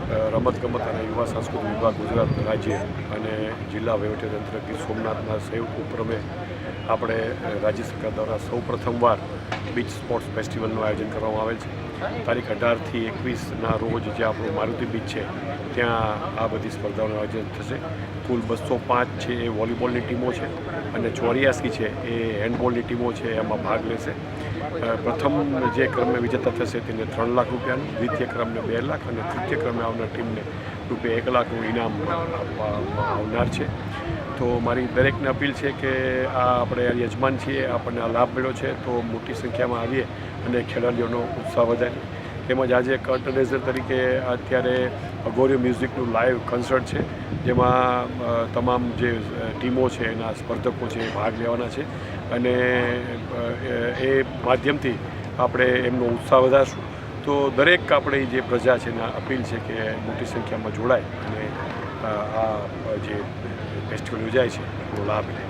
રમતગમત અને યુવા સાંસ્કૃતિક વિભાગ ગુજરાત રાજ્ય અને જિલ્લા વહીવટીતંત્ર ગીર સોમનાથના સંયુક્ત ઉપક્રમે આપણે રાજ્ય સરકાર દ્વારા સૌ પ્રથમવાર બીચ સ્પોર્ટ્સ ફેસ્ટિવલનું આયોજન કરવામાં આવેલ છે. તારીખ 18થી 21ના રોજ જે આપણું મારુતિ બીચ છે ત્યાં આ બધી સ્પર્ધાઓનું આયોજન થશે. કુલ 205 છે એ વોલીબોલની ટીમો છે અને 84 છે એ હેન્ડબોલની ટીમો છે એમાં ભાગ લેશે. પ્રથમ જે ક્રમે વિજેતા થશે તેને 3 લાખ રૂપિયાનું, દ્વિતીય ક્રમને 2 લાખ અને તૃતીય ક્રમે આવનાર ટીમને રૂપિયા 1 લાખનું ઇનામ આપવામાં આવનાર છે. તો મારી દરેકને અપીલ છે કે આ આપણે યજમાન છીએ, આપણને આ લાભ મળ્યો છે તો મોટી સંખ્યામાં આવીએ અને ખેલાડીઓનો ઉત્સાહ વધારીએ. તેમજ આજે એક ઓર્ગેનાઇઝર તરીકે અત્યારે અઘોરી મ્યુઝિકનું લાઈવ કન્સર્ટ છે જેમાં તમામ જે ટીમો છે એના સ્પર્ધકો છે એ ભાગ લેવાના છે અને એ માધ્યમથી આપણે એમનો ઉત્સાહ વધારશું. તો દરેક આપણી જે પ્રજા છે એને અપીલ છે કે મોટી સંખ્યામાં જોડાય અને આ જે ફેસ્ટિવલ યોજાય છે એનો લાભ લે.